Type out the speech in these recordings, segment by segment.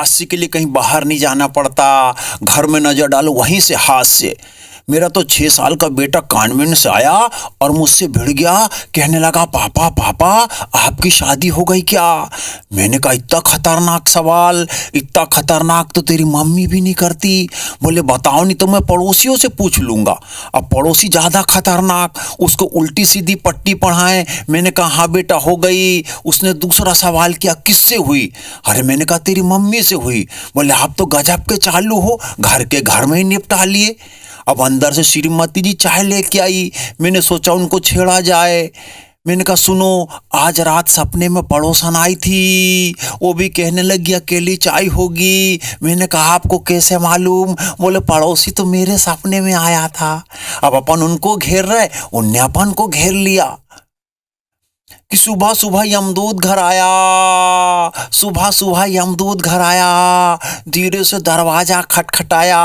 हादसे के लिए कहीं बाहर नहीं जाना पड़ता, घर में नजर डालो वहीं से हाथ से। मेरा तो 6 साल का बेटा कॉन्वेंट से आया और मुझसे भिड़ गया, कहने लगा पापा पापा आपकी शादी हो गई क्या? मैंने कहा इतना खतरनाक सवाल, इतना खतरनाक तो तेरी मम्मी भी नहीं करती। बोले बताओ नहीं तो मैं पड़ोसियों से पूछ लूँगा। अब पड़ोसी ज़्यादा खतरनाक, उसको उल्टी सीधी पट्टी पढ़ाएं। मैंने कहा हाँ बेटा हो गई। उसने दूसरा सवाल किया किससे हुई? अरे मैंने कहा तेरी मम्मी से हुई। बोले आप तो गजब के चालू हो, घर के घर में ही निपटा लिए। अब अंदर से श्रीमती जी चाय लेके आई, मैंने सोचा उनको छेड़ा जाए। मैंने कहा सुनो, आज रात सपने में पड़ोसन आई थी, वो भी कहने लगी अकेली चाय होगी। मैंने कहा आपको कैसे मालूम? बोले पड़ोसी तो मेरे सपने में आया था। अब अपन उनको घेर रहे, उनने अपन को घेर लिया कि सुबह सुबह यमदूत घर आया, सुबह सुबह यमदूत घर आया, धीरे से दरवाजा खटखटाया।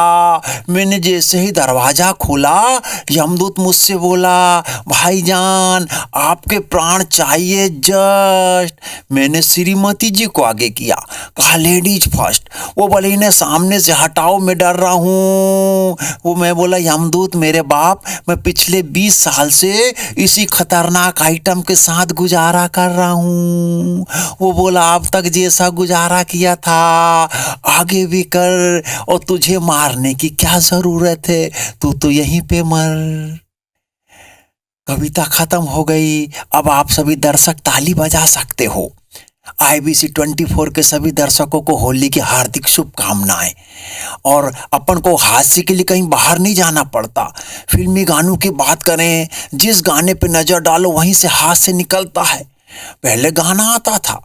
मैंने जैसे ही दरवाजा खोला, यमदूत मुझसे बोला भाईजान आपके प्राण चाहिए जस्ट। मैंने श्रीमती जी को आगे किया, कहा लेडीज फर्स्ट। वो बोले इन्हें सामने से हटाओ, मैं डर रहा हूँ। वो मैं बोला यमदूत मेरे बाप, मैं पिछले 20 साल से इसी खतरनाक आइटम के साथ गुजारा कर रहा हूँ। वो बोला अब तक जैसा गुजारा किया था आगे भी कर, और तुझे मारने की क्या जरूरत है, तू तो यहीं पे मर। कविता खत्म हो गई। अब आप सभी दर्शक ताली बजा सकते हो। IBC 24 के सभी दर्शकों को होली की हार्दिक शुभकामनाएं। और अपन को हादसे के लिए कहीं बाहर नहीं जाना पड़ता। फिल्मी गानों की बात करें, जिस गाने पे नजर डालो वहीं से हाथ से निकलता है। पहले गाना आता था,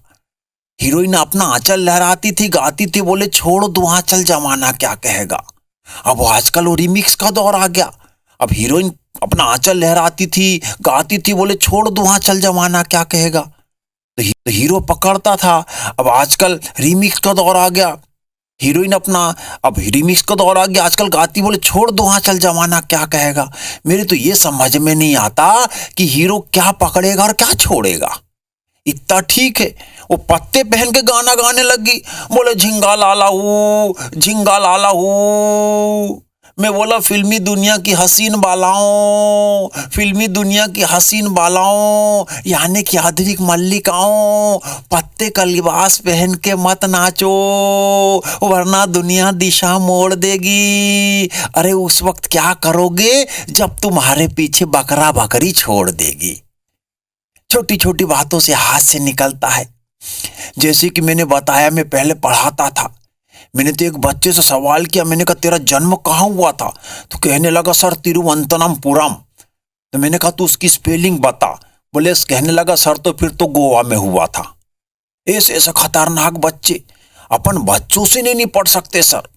हीरोइन अपना आंचल लहराती थी, गाती थी, बोले छोड़ दो आंचल जमाना क्या कहेगा। अब आजकल वो रिमिक्स का दौर आ गया। अब हीरोइन अपना आंचल लहराती थी, गाती थी, बोले छोड़ दो आंचल जमाना क्या कहेगा, तो हीरो पकड़ता था। अब आजकल रीमिक्स का दौर आ गया, हीरोइन अपना, अब रीमिक्स का दौर आ गया, आजकल गाती बोले छोड़ दो हाँ चल जमाना क्या कहेगा। मेरे तो ये समझ में नहीं आता कि हीरो क्या पकड़ेगा और क्या छोड़ेगा। इतना ठीक है, वो पत्ते पहन के गाना गाने लगी, बोले झिंगा लाला हूँ, झिंगा लाला हूँ। मैं बोला फिल्मी दुनिया की हसीन बालाओं, फिल्मी दुनिया की हसीन बालाओं, यानी कि आधुनिक मल्लिकाओं, पत्ते का लिबास पहन के मत नाचो वरना दुनिया दिशा मोड़ देगी। अरे उस वक्त क्या करोगे जब तुम्हारे पीछे बकरा बकरी छोड़ देगी। छोटी छोटी बातों से हाथ से निकलता है। जैसे कि मैंने बताया, मैं पहले पढ़ाता था। मैंने तो एक बच्चे से सवाल किया, मैंने कहा तेरा जन्म कहाँ हुआ था? तो कहने लगा सर तिरुवनंतपुरम। तो मैंने कहा तू उसकी स्पेलिंग बता। बोले कहने लगा सर तो फिर तो गोवा में हुआ था। ऐसे ऐसे खतरनाक बच्चे, अपन बच्चों से नहीं पढ़ सकते सर।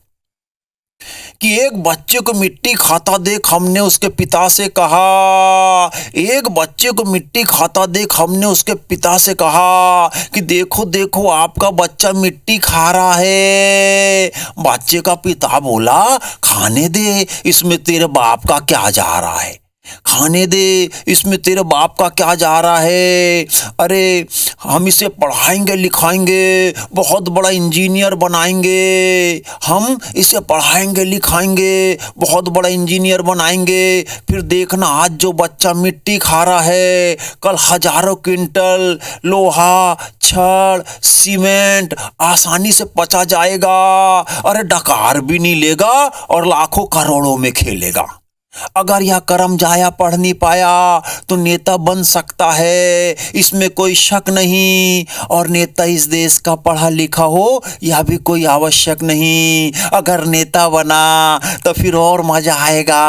कि एक बच्चे को मिट्टी खाता देख हमने उसके पिता से कहा, एक बच्चे को मिट्टी खाता देख हमने उसके पिता से कहा कि देखो देखो आपका बच्चा मिट्टी खा रहा है। बच्चे का पिता बोला खाने दे, इसमें तेरे बाप का क्या जा रहा है, खाने दे, इसमें तेरे बाप का क्या जा रहा है। अरे हम इसे पढ़ाएंगे लिखाएंगे, बहुत बड़ा इंजीनियर बनाएंगे, हम इसे पढ़ाएंगे लिखाएंगे, बहुत बड़ा इंजीनियर बनाएंगे। फिर देखना आज जो बच्चा मिट्टी खा रहा है, कल हजारों क्विंटल लोहा छड़ सीमेंट आसानी से पचा जाएगा। अरे डकार भी नहीं लेगा और लाखों करोड़ों में खेलेगा। अगर यह कर्म जाया पढ़ नहीं पाया तो नेता बन सकता है, इसमें कोई शक नहीं। और नेता इस देश का पढ़ा लिखा हो यह भी कोई आवश्यक नहीं। अगर नेता बना तो फिर और मजा आएगा।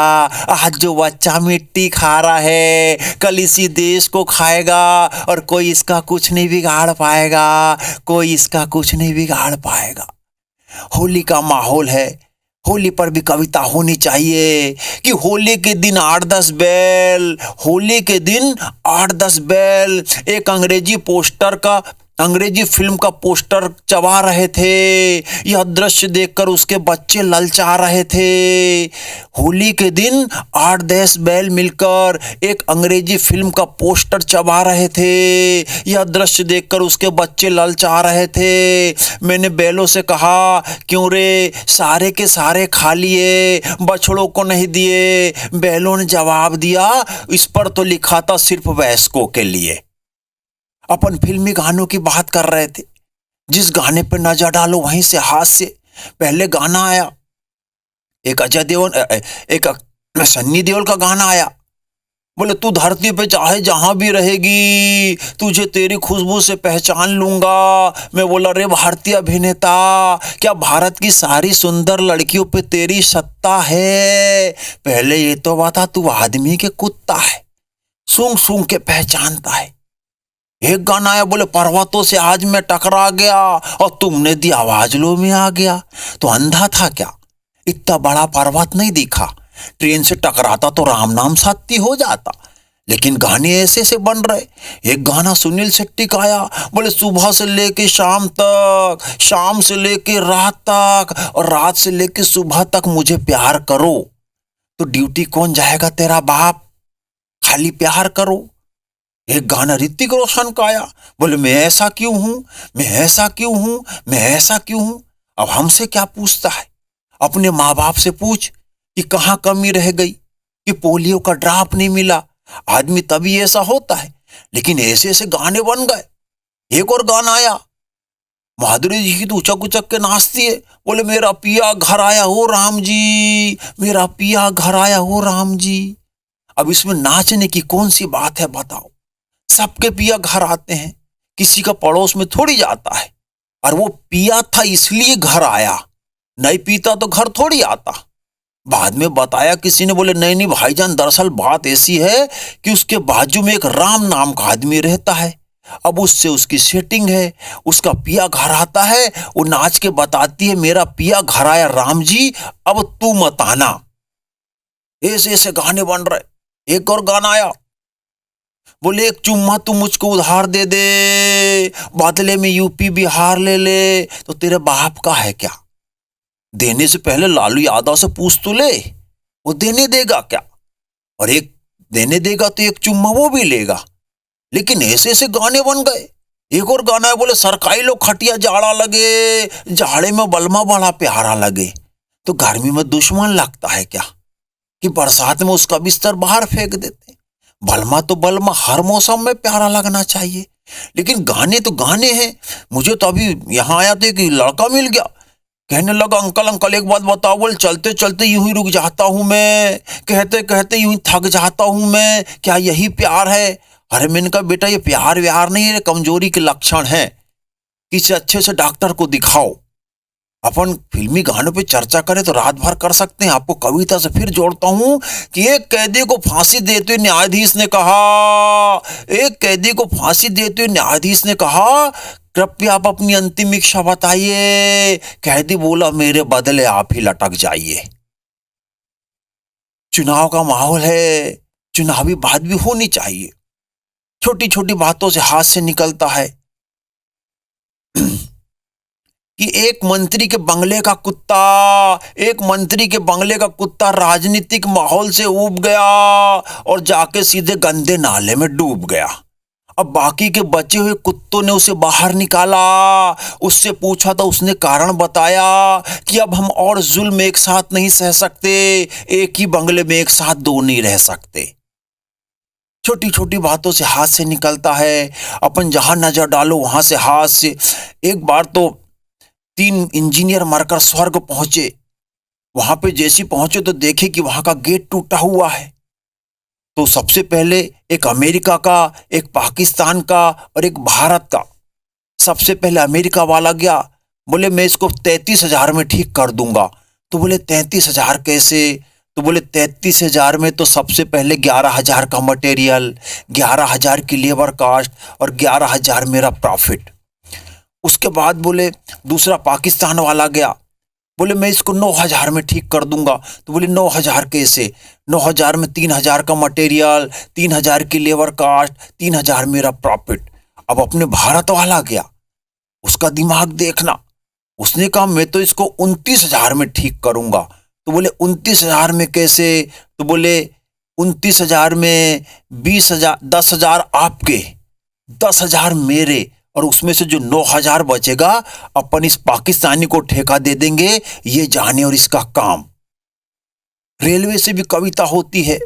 आज जो बच्चा मिट्टी खा रहा है कल इसी देश को खाएगा और कोई इसका कुछ नहीं बिगाड़ पाएगा, कोई इसका कुछ नहीं बिगाड़ पाएगा। होली का माहौल है, होली पर भी कविता होनी चाहिए कि होली के दिन 8-10 बैल, होली के दिन 8-10 बैल। एक अंग्रेजी पोस्टर का अंग्रेजी फिल्म का पोस्टर चबा रहे थे। यह दृश्य देखकर उसके बच्चे ललचा रहे थे। होली के दिन 8-10 बैल मिलकर एक अंग्रेजी फिल्म का पोस्टर चबा रहे थे। यह दृश्य देखकर उसके बच्चे ललचा रहे थे। मैंने बैलों से कहा, क्यों रे, सारे के सारे खा लिए, बछड़ों को नहीं दिए। बैलों ने जवाब दिया, इस पर तो लिखा था सिर्फ वयस्कों के लिए। अपन फिल्मी गानों की बात कर रहे थे। जिस गाने पे नजर डालो वहीं से हास्य। पहले गाना आया, एक अजय देवगन, एक सन्नी देओल का गाना आया। बोले, तू धरती पे चाहे जहां भी रहेगी, तुझे तेरी खुशबू से पहचान लूंगा। मैं बोला, रे भारतीय अभिनेता, क्या भारत की सारी सुंदर लड़कियों पे तेरी सत्ता है? पहले ये तो बता, तू आदमी के कुत्ता है, सूंघ सूंघ के पहचानता है। एक गाना आया, बोले, पर्वतों से आज मैं टकरा गया और तुमने दी आवाज लो में आ गया। तो अंधा था क्या? इतना बड़ा पर्वत नहीं दिखा। ट्रेन से टकराता तो राम नाम सत्य हो जाता। लेकिन गाने ऐसे से बन रहे। एक गाना सुनील शेट्टी का आया, बोले, सुबह से लेके शाम तक, शाम से लेके रात तक और रात से लेके सुबह तक मुझे प्यार करो। तो ड्यूटी कौन जाएगा? तेरा बाप। खाली प्यार करो। एक गाना ऋतिक रोशन का आया, बोले, मैं ऐसा क्यों हूं, मैं ऐसा क्यों हूं, मैं ऐसा क्यों हूं। अब हमसे क्या पूछता है? अपने माँ बाप से पूछ कि कहाँ कमी रह गई, कि पोलियो का ड्रॉप नहीं मिला। आदमी तभी ऐसा होता है। लेकिन ऐसे ऐसे गाने बन गए। एक और गाना आया, माधुरी जी की तो उचक उचक के नाचती है। बोले, मेरा पिया घर आया हो राम जी, मेरा पिया घर आया हो राम जी। अब इसमें नाचने की कौन सी बात है बताओ? सबके पिया घर आते हैं, किसी का पड़ोस में थोड़ी जाता है। और वो पिया था इसलिए घर आया, नहीं पीता तो घर थोड़ी आता। बाद में बताया किसी ने, बोले, नहीं नहीं भाईजान, दरअसल बात ऐसी है कि उसके बाजू में एक राम नाम का आदमी रहता है। अब उससे उसकी सेटिंग है, उसका पिया घर आता है, वो नाच के बताती है, मेरा पिया घर आया राम जी, अब तू मत आना। ऐसे ऐसे गाने बन रहे। एक और गाना आया, बोले, एक चुम्मा तू मुझको उधार दे दे, बदले में यूपी बिहार ले ले। तो तेरे बाप का है क्या? देने से पहले लालू यादव से पूछ तो ले, वो देने देगा क्या? और एक देने देगा तो एक चुम्मा वो भी लेगा। लेकिन ऐसे ऐसे गाने बन गए। एक और गाना है, बोले, सरकाई लोग खटिया जाड़ा लगे, जाड़े में बलमा बड़ा प्यारा लगे। तो गर्मी में दुश्मन लगता है क्या कि बरसात में उसका बिस्तर बाहर फेंक देते? बलमा तो बलमा हर मौसम में प्यारा लगना चाहिए। लेकिन गाने तो गाने हैं। मुझे तो अभी यहाँ आया तो एक लड़का मिल गया, कहने लगा, अंकल अंकल एक बात बताओ। बोले, चलते चलते यूं ही रुक जाता हूं मैं, कहते कहते यूं ही थक जाता हूं मैं, क्या यही प्यार है? अरे मैंने कहा, बेटा ये प्यार व्यार नहीं है, कमजोरी के लक्षण है। किसी अच्छे से डॉक्टर को दिखाओ। अपन फिल्मी गानों पे चर्चा करें तो रात भर कर सकते हैं। आपको कविता से फिर जोड़ता हूं कि एक कैदी को फांसी देते हुए न्यायाधीश ने कहा, एक कैदी को फांसी देते हुए न्यायाधीश ने कहा, कृपया आप अपनी अंतिम इच्छा बताइए। कैदी बोला, मेरे बदले आप ही लटक जाइए। चुनाव का माहौल है, चुनावी बात भी होनी चाहिए। छोटी छोटी बातों से हाथ से निकलता है कि एक मंत्री के बंगले का कुत्ता, एक मंत्री के बंगले का कुत्ता राजनीतिक माहौल से ऊब गया और जाके सीधे गंदे नाले में डूब गया। अब बाकी के बचे हुए कुत्तों ने उसे बाहर निकाला, उससे पूछा तो उसने कारण बताया कि अब हम और जुल्म एक साथ नहीं सह सकते, एक ही बंगले में एक साथ दो नहीं रह सकते। छोटी छोटी बातों से हाथ से निकलता है। अपन जहां नजर डालो वहां से हाथ से। एक बार तो 3 इंजीनियर मरकर स्वर्ग पहुंचे। वहां पे जैसे पहुंचे तो देखे कि वहां का गेट टूटा हुआ है। तो सबसे पहले एक अमेरिका का, एक पाकिस्तान का और एक भारत का। सबसे पहले अमेरिका वाला गया, बोले, मैं इसको 33,000 में ठीक कर दूंगा। तो बोले, 33,000 कैसे? तो बोले, 33,000 में तो सबसे पहले 11,000 का मटेरियल, 11,000 की लेबर कास्ट और 11,000 मेरा प्रॉफिट। उसके बाद बोले दूसरा पाकिस्तान वाला गया, बोले, मैं इसको 9,000 में ठीक कर दूंगा। तो बोले, 9,000 कैसे? 9,000 में 3,000 का मटेरियल, 3,000 की लेबर कास्ट, 3,000 मेरा प्रॉफिट। अब अपने भारत वाला गया, उसका दिमाग देखना। उसने कहा मैं तो इसको 29,000 में ठीक करूंगा। तो बोले 29,000 में कैसे? तो बोले 29,000 में 20,000, 10,000 आपके, 10,000 मेरे, और उसमें से जो 9,000 बचेगा अपन इस पाकिस्तानी को ठेका दे देंगे, ये जाने और इसका काम। रेलवे से भी कविता होती है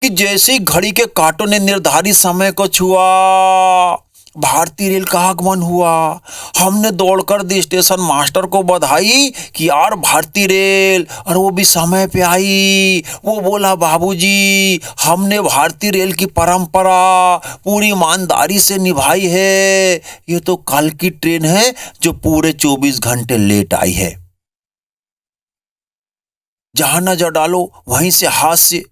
कि जैसे ही घड़ी के कांटों ने निर्धारित समय को छुआ, भारतीय रेल का आगमन हुआ। हमने दौड़कर दी स्टेशन मास्टर को बधाई कि यार भारतीय रेल, और वो भी समय पे आई। वो बोला बाबूजी, हमने भारतीय रेल की परंपरा पूरी ईमानदारी से निभाई है। ये तो कल की ट्रेन है जो पूरे 24 घंटे लेट आई है। जहां नजर डालो वहीं से हास्य।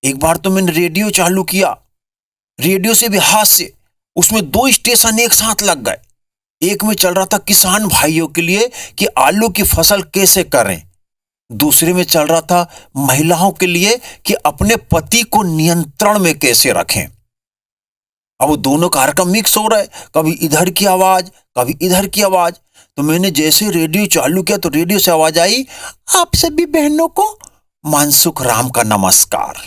एक बार तो मैंने रेडियो चालू किया, रेडियो से भी हास्य। उसमें 2 स्टेशन एक साथ लग गए। एक में चल रहा था किसान भाइयों के लिए कि आलू की फसल कैसे करें, दूसरे में चल रहा था महिलाओं के लिए कि अपने पति को नियंत्रण में कैसे रखें। अब वो दोनों कार्यक्रम मिक्स हो रहे, कभी इधर की आवाज कभी इधर की आवाज। तो मैंने जैसे रेडियो चालू किया तो रेडियो से आवाज आई, आप सभी बहनों को मानसुख राम का नमस्कार।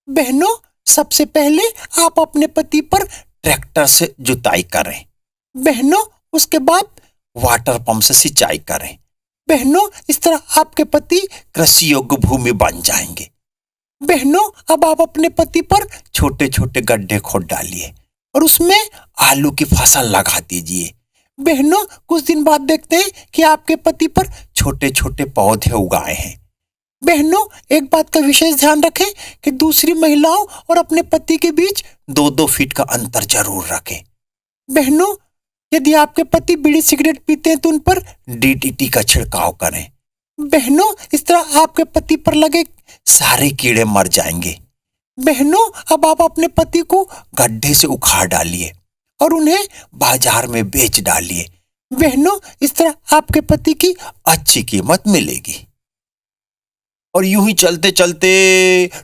बहनों, सबसे पहले आप अपने पति पर ट्रैक्टर से जुताई करें। बहनों, उसके बाद वाटर पंप से सिंचाई करें। बहनों, इस तरह आपके पति कृषि योग्य भूमि बन जाएंगे। बहनों, अब आप अपने पति पर छोटे छोटे गड्ढे खोद डालिए और उसमें आलू की फसल लगा दीजिए। बहनों, कुछ दिन बाद देखते हैं कि आपके पति पर छोटे छोटे पौधे उगाए हैं। बहनों, एक बात का विशेष ध्यान रखें कि दूसरी महिलाओं और अपने पति के बीच 2-2 फीट का अंतर जरूर रखें। बहनों, यदि आपके पति बीड़ी सिगरेट पीते हैं तो उन पर DDT का छिड़काव करें। बहनों, इस तरह आपके पति पर लगे सारे कीड़े मर जाएंगे। बहनों, अब आप अपने पति को गड्ढे से उखाड़ डालिए और उन्हें बाजार में बेच डालिए। बहनों, इस तरह आपके पति की अच्छी कीमत मिलेगी। और यूं ही चलते चलते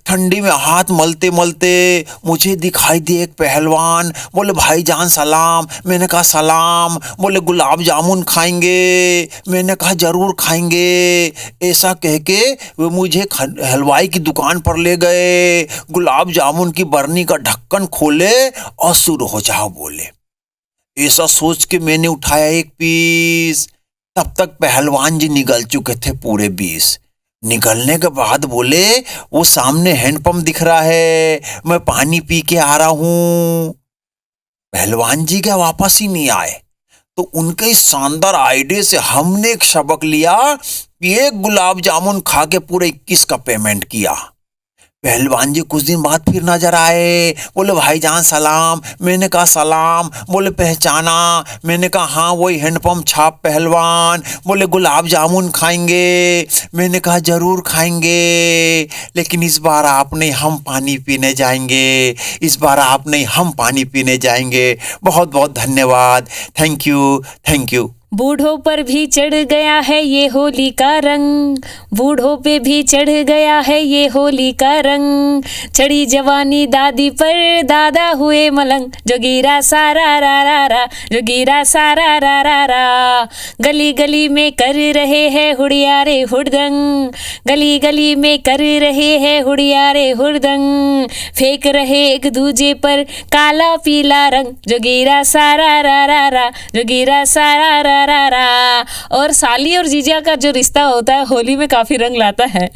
ठंडी में हाथ मलते मलते मुझे दिखाई दिए एक पहलवान। बोले भाईजान सलाम। मैंने कहा सलाम। बोले गुलाब जामुन खाएंगे? मैंने कहा जरूर खाएंगे। ऐसा कह के वो मुझे हलवाई की दुकान पर ले गए। गुलाब जामुन की बरनी का ढक्कन खोले और शुरू हो जाओ बोले। ऐसा सोच के मैंने उठाया एक पीस। तब तक पहलवान जी निगल चुके थे पूरे 20। निकलने के बाद बोले वो सामने हैंडपंप दिख रहा है, मैं पानी पी के आ रहा हूं। पहलवान जी क्या वापस ही नहीं आए। तो उनके इस शानदार आइडिया से हमने एक सबक लिया कि एक गुलाब जामुन खा के पूरे 21 का पेमेंट किया। पहलवान जी कुछ दिन बाद फिर नजर आए। बोले भाईजान सलाम। मैंने कहा सलाम। बोले पहचाना? मैंने कहा हाँ वही हैंडपंप छाप पहलवान। बोले गुलाब जामुन खाएंगे? मैंने कहा जरूर खाएंगे, लेकिन इस बार आप नहीं हम पानी पीने जाएंगे। इस बार आप नहीं हम पानी पीने जाएंगे। बहुत बहुत धन्यवाद। Thank you, thank you. बूढ़ों पर भी चढ़ गया है ये होली का रंग, बूढ़ों पे भी चढ़ गया है ये होली का रंग। चढ़ी जवानी दादी पर, दादा हुए मलंग। जोगीरा सारा रा रा रा, जोगीरा सारा रा रा रा। गली गली में कर रहे हैं हुड़ियारे हुड़दंग, गली गली में कर रहे हैं हुड़ियारे हुड़दंग। फेंक रहे एक दूजे पर काला पीला रंग। जोगीरा सारा रा रा रा, जोगीरा सारा रा रा रा। और साली और जीजा का जो रिश्ता होता है होली में काफी रंग लाता है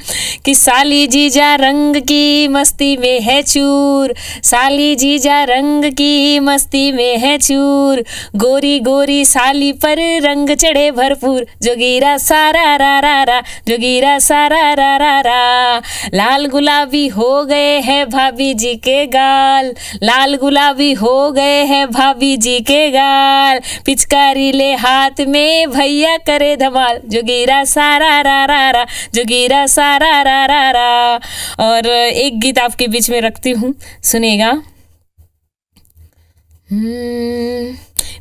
कि साली जीजा रंग की मस्ती में है चूर, साली जीजा रंग की मस्ती में है चूर। गोरी गोरी साली पर रंग चढ़े भरपूर। जोगीरा सारा रा रा रा, जोगीरा सारा रा रा रा। लाल गुलाबी हो गए हैं भाभी जी के गाल, लाल गुलाबी हो गए हैं भाभी जी के गाल। पिचकारी ले हाथ में भैया करे धमाल। जोगीरा सारा रा रा रा, जोगीरा सारा रा रा रा। और एक गीत आपके बीच में रखती हूँ, सुनिएगा।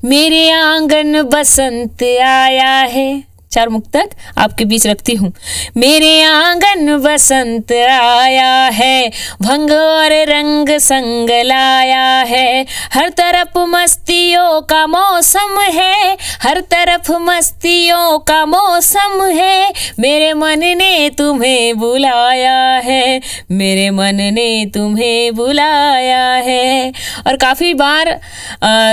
मेरे आंगन बसंत आया है, चार मुक्तक आपके बीच रखती हूँ। मेरे आंगन बसंत आया है, भंग और रंग संग लाया है, हर तरफ मस्तियों का मौसम है, हर तरफ मस्तियों का मौसम है, मेरे मन ने तुम्हें बुलाया है, मेरे मन ने तुम्हें बुलाया है। और काफ़ी बार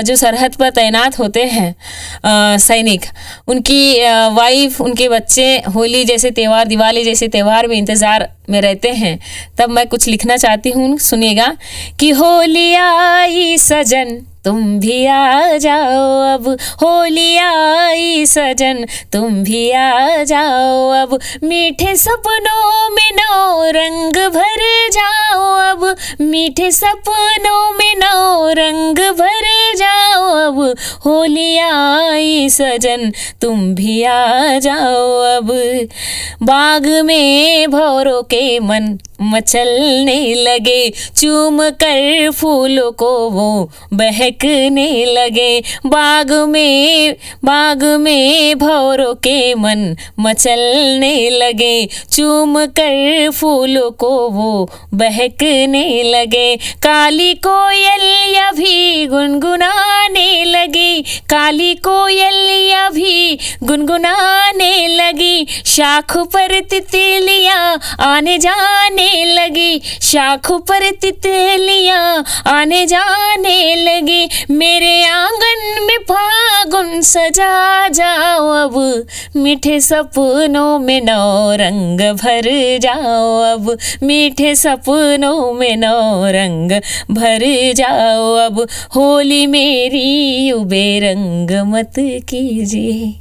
जो सरहद पर तैनात होते हैं सैनिक, उनकी वाइफ, उनके बच्चे होली जैसे त्यौहार, दिवाली जैसे त्यौहार में इंतज़ार में रहते हैं, तब मैं कुछ लिखना चाहती हूँ, सुनिएगा कि होली आई सजन तुम भी आ जाओ अब, होली आई सजन तुम भी आ जाओ अब, मीठे सपनों में नौ रंग भर जाओ अब, मीठे सपनों में नौ रंग भर जाओ अब, होली आई सजन तुम भी आ जाओ अब। बाग में भौरों के मन मचलने लगे, चूम कर फूलों को वो बहकने लगे, बाग में भौरों के मन मचलने लगे, चूम कर फूलों को वो बहकने लगे, काली कोयलिया भी गुनगुनाने लगी, काली कोयलिया भी गुनगुनाने लगी, शाख पर तितलियां आने जाने लगी, शाख पर तितलियां आने जाने लगी, मेरे आंगन में फागुन सजा जाओ अब, मीठे सपनों में नौ रंग भर जाओ अब, मीठे सपनों में नौ रंग भर जाओ अब, होली मेरी यूं बेरंग मत कीजिए,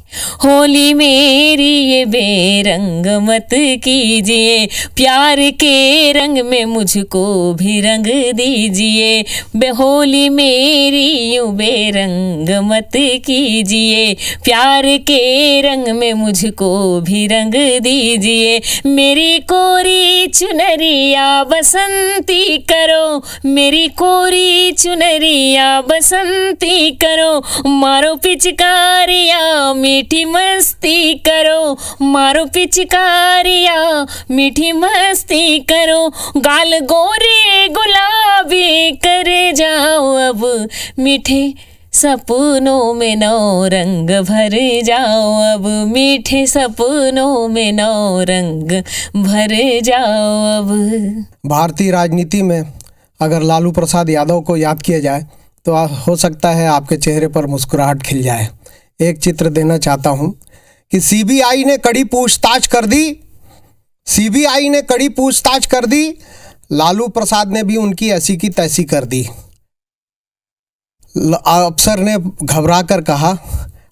होली मेरी ये बेरंग मत कीजिए, प्यार के रंग में मुझको भी रंग दीजिए, होली मेरी यूं बेरंग मत कीजिए, प्यार के रंग में मुझको भी रंग दीजिए, मेरी कोरी चुनरिया बसंती करो, मेरी कोरी चुनरिया बसंती करो, मारो पिचकारियाँ मीठी मस्ती करो, मारो पिचकारियाँ मीठी मस्ती करो, गाल गोरे गुलाबी करे जाओ अब, मीठे सपनों में नौ रंग भर जाओ अब, मीठे सपनों में नौ रंग भर जाओ अब। भारतीय राजनीति में अगर लालू प्रसाद यादव को याद किया जाए तो हो सकता है आपके चेहरे पर मुस्कुराहट खिल जाए। एक चित्र देना चाहता हूं कि सीबीआई ने कड़ी पूछताछ कर दी, सीबीआई ने कड़ी पूछताछ कर दी, लालू प्रसाद ने भी उनकी ऐसी की तैसी कर दी। अफसर ने घबरा कर कहा,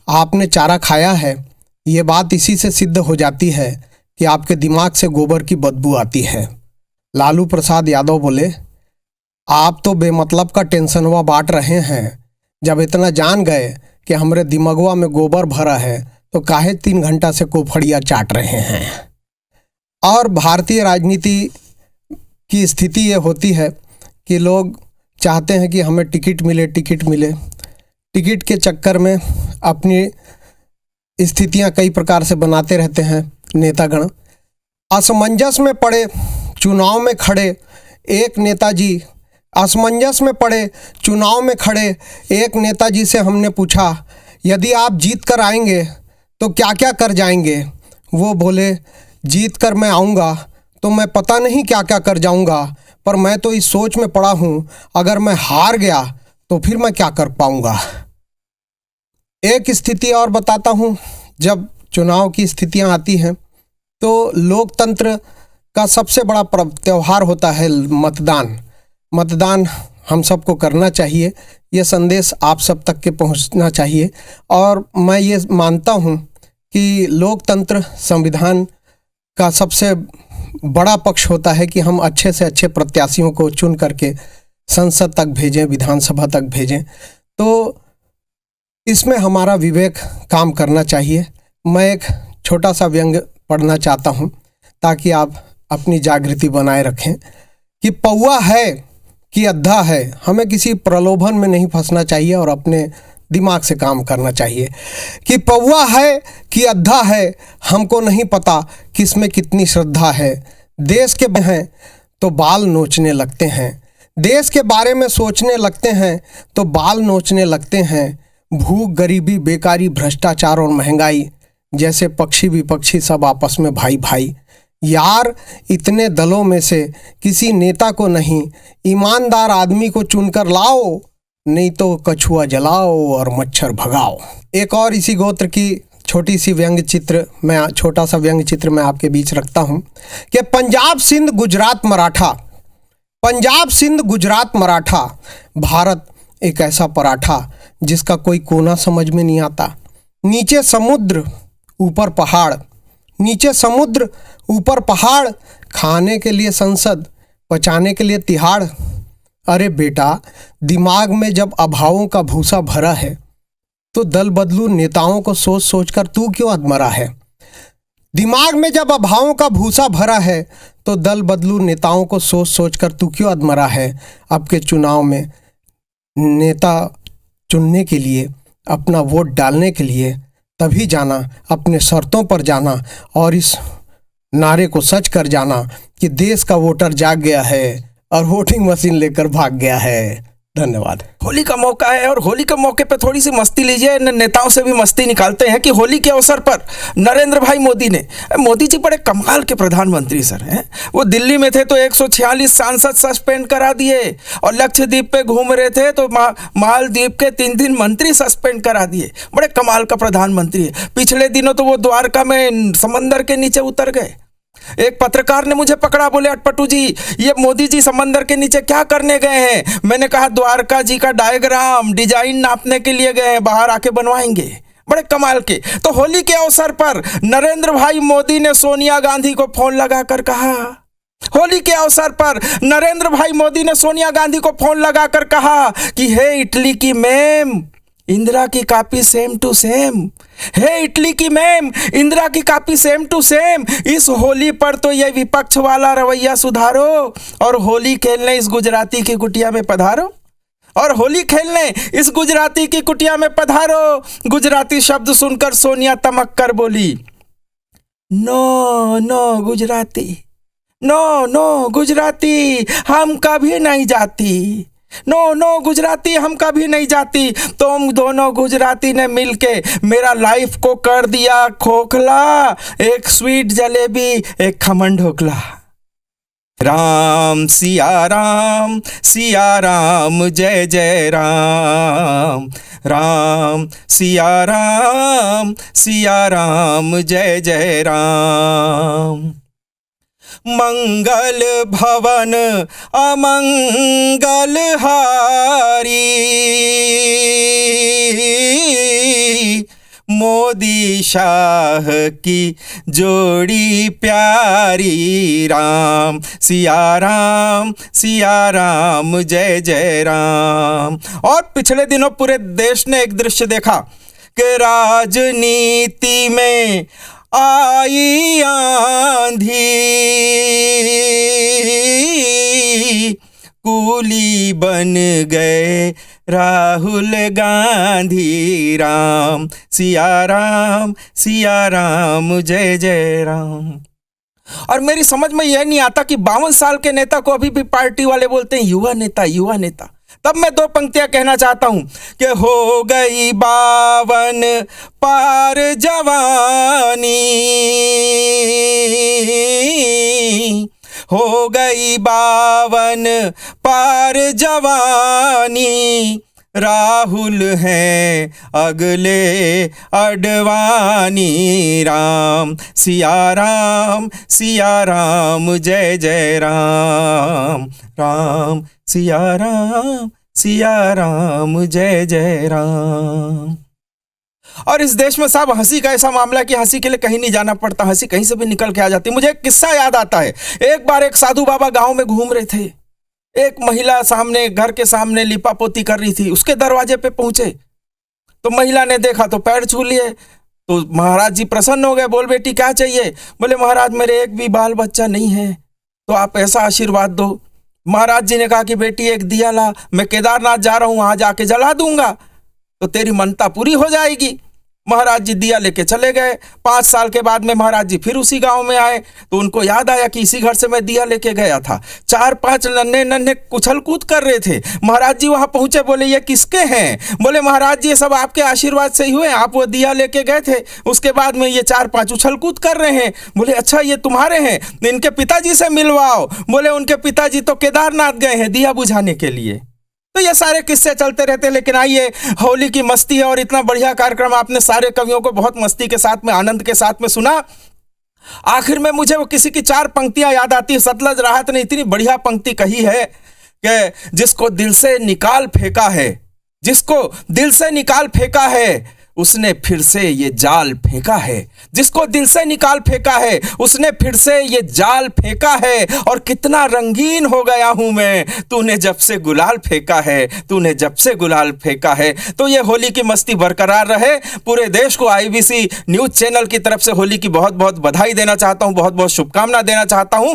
आपने चारा खाया है, ये बात इसी से सिद्ध हो जाती है कि आपके दिमाग से गोबर की बदबू आती है। लालू प्रसाद यादव बोले, आप तो बेमतलब का टेंशनवा बांट रहे हैं, जब इतना जान गए कि हमरे दिमागवा में गोबर भरा है तो काहे 3 घंटा से कोफड़िया चाट रहे हैं। और भारतीय राजनीति की स्थिति ये होती है कि लोग चाहते हैं कि हमें टिकट मिले, टिकट मिले, टिकट के चक्कर में अपनी स्थितियां कई प्रकार से बनाते रहते हैं नेतागण। असमंजस में पड़े चुनाव में खड़े एक नेताजी, असमंजस में पड़े चुनाव में खड़े एक नेताजी से हमने पूछा, यदि आप जीत कर आएंगे तो क्या क्या कर जाएंगे? वो बोले, जीत कर मैं आऊँगा तो मैं पता नहीं क्या क्या कर जाऊँगा, पर मैं तो इस सोच में पड़ा हूँ अगर मैं हार गया तो फिर मैं क्या कर पाऊँगा। एक स्थिति और बताता हूँ, जब चुनाव की स्थितियाँ आती हैं तो लोकतंत्र का सबसे बड़ा त्यौहार होता है मतदान। मतदान हम सबको करना चाहिए, ये संदेश आप सब तक के पहुंचना चाहिए। और मैं ये मानता हूं कि लोकतंत्र संविधान का सबसे बड़ा पक्ष होता है कि हम अच्छे से अच्छे प्रत्याशियों को चुन करके संसद तक भेजें, विधानसभा तक भेजें। तो इसमें हमारा विवेक काम करना चाहिए। मैं एक छोटा सा व्यंग्य पढ़ना चाहता हूं ताकि आप अपनी जागृति बनाए रखें कि पौआ है कि अद्धा है, हमें किसी प्रलोभन में नहीं फंसना चाहिए और अपने दिमाग से काम करना चाहिए कि पौआ है कि अद्धा है, हमको नहीं पता किसमें कितनी श्रद्धा है। देश के हैं तो बाल नोचने लगते हैं, देश के बारे में सोचने लगते हैं तो बाल नोचने लगते हैं। भूख, गरीबी, बेकारी, भ्रष्टाचार और महंगाई जैसे पक्षी विपक्षी सब आपस में भाई भाई। यार, इतने दलों में से किसी नेता को नहीं, ईमानदार आदमी को चुनकर लाओ, नहीं तो कछुआ जलाओ और मच्छर भगाओ। एक और इसी गोत्र की छोटा सा व्यंग्य चित्र मैं आपके बीच रखता हूँ कि पंजाब सिंध गुजरात मराठा, भारत एक ऐसा पराठा जिसका कोई कोना समझ में नहीं आता। नीचे समुद्र ऊपर पहाड़, खाने के लिए संसद, पचाने के लिए तिहाड़। अरे बेटा, दिमाग में जब अभावों का भूसा भरा है तो दल बदलू नेताओं को सोच सोचकर तू क्यों अधमरा है। दिमाग में जब अभावों का भूसा भरा है तो दल बदलू नेताओं को सोच सोचकर तू क्यों अधमरा है। अब के चुनाव में नेता चुनने के लिए, अपना वोट डालने के लिए तभी जाना, अपने शर्तों पर जाना और इस नारे को सच कर जाना कि देश का वोटर जाग गया है और वोटिंग मशीन लेकर भाग गया है। धन्यवाद। होली का मौका है और होली के मौके पे थोड़ी सी मस्ती लीजिए। नेताओं से भी मस्ती निकालते हैं कि होली के अवसर पर नरेंद्र भाई मोदी जी बड़े कमाल के प्रधानमंत्री सर हैं। वो दिल्ली में थे तो 146 सांसद सस्पेंड करा दिए और लक्षद्वीप पे घूम रहे थे तो मालदीव के 3 मंत्री सस्पेंड करा दिए। बड़े कमाल का प्रधानमंत्री है। पिछले दिनों तो वो द्वारका में समंदर के नीचे उतर गए। एक पत्रकार ने मुझे पकड़ा, बोले अटपटू जी, ये मोदी जी समंदर के नीचे क्या करने गए हैं। मैंने कहा द्वारका जी का डायग्राम डिजाइन नापने के लिए गए हैं, बाहर आके बनवाएंगे। बड़े कमाल के। तो होली के अवसर पर नरेंद्र भाई मोदी ने सोनिया गांधी को फोन लगाकर कहा, होली के अवसर पर नरेंद्र भाई मोदी ने सोनिया गांधी को फोन लगाकर कहा कि हे इटली की मैम, इंदिरा की copy same to same. Hey Italy की मैम, इंदिरा की कॉपी सेम टू सेम। इस होली पर तो ये विपक्ष वाला रवैया सुधारो और होली खेलने इस गुजराती की कुटिया में पधारो। और होली खेलने इस गुजराती की कुटिया में पधारो। गुजराती शब्द सुनकर सोनिया तमक कर बोली, no no Gujarati, no no Gujarati, हम कभी नहीं जाती। नो नो गुजराती, हम कभी नहीं जाती। तुम दोनों गुजराती ने मिलके मेरा लाइफ को कर दिया खोखला। एक स्वीट जलेबी, एक खमन ढोकला। राम सिया राम, जय जय राम। राम सिया राम, जय जय राम। मंगल भवन अमंगल हारी, मोदी शाह की जोड़ी प्यारी। राम सिया राम, जय जय राम। और पिछले दिनों पूरे देश ने एक दृश्य देखा कि राजनीति में आई आंधी, कूली बन गए राहुल गांधी। राम सिया राम, जय जय राम। और मेरी समझ में यह नहीं आता कि 52 साल के नेता को अभी भी पार्टी वाले बोलते हैं युवा नेता, युवा नेता। तब मैं 2 पंक्तियां कहना चाहता हूं कि हो गई 52 पार जवानी, हो गई 52 पार जवानी। राहुल हैं अगले अडवाणी। राम सिया राम, जय जय राम। राम सिया राम, जय जय राम। और इस देश में साहब हंसी का ऐसा मामला है कि हंसी के लिए कहीं नहीं जाना पड़ता, हंसी कहीं से भी निकल के आ जाती। मुझे एक किस्सा याद आता है। एक बार एक साधु बाबा गांव में घूम रहे थे। एक महिला सामने, घर के सामने लिपा पोती कर रही थी। उसके दरवाजे पे पहुंचे तो महिला ने देखा तो पैर छू लिए। तो महाराज जी प्रसन्न हो गए, बोल बेटी क्या चाहिए। बोले महाराज मेरे एक भी बाल बच्चा नहीं है, तो आप ऐसा आशीर्वाद दो। महाराज जी ने कहा कि बेटी एक दिया ला, मैं केदारनाथ जा रहा हूं, वहां जाके जला दूंगा। तो तेरी मनता पूरी हो जाएगी। महाराज जी दिया लेके चले गए। 5 साल के बाद में महाराज जी फिर उसी गांव में आए तो उनको याद आया कि इसी घर से मैं दिया लेके गया था। 4-5 नन्हे नन्हे उछल कूद कर रहे थे। महाराज जी वहां पहुंचे, बोले ये किसके हैं? बोले महाराज जी ये सब आपके आशीर्वाद से ही हुए, आप वो दिया लेके गए थे, उसके बाद में ये 4-5 उछल कूद कर रहे हैं। बोले अच्छा ये तुम्हारे हैं, इनके पिताजी से मिलवाओ। बोले उनके पिताजी तो केदारनाथ गए हैं दिया बुझाने के लिए। तो ये सारे किस्से चलते रहते हैं। लेकिन आइए, होली की मस्ती है और इतना बढ़िया कार्यक्रम आपने सारे कवियों को बहुत मस्ती के साथ में, आनंद के साथ में सुना। आखिर में मुझे वो किसी की 4 पंक्तियां याद आती है। सतलज राहत ने इतनी बढ़िया पंक्ति कही है कि जिसको दिल से निकाल फेंका है, जिसको दिल से निकाल फेंका है, उसने फिर से ये जाल फेंका है। जिसको दिल से निकाल फेंका है, उसने फिर से ये जाल फेंका है। और कितना रंगीन हो गया हूं मैं, तूने जब से गुलाल फेंका है, तूने जब से गुलाल फेंका है। तो ये होली की मस्ती बरकरार रहे। पूरे देश को IBC न्यूज चैनल की तरफ से होली की बहुत बहुत बधाई देना चाहता हूं, बहुत बहुत शुभकामना देना चाहता हूं।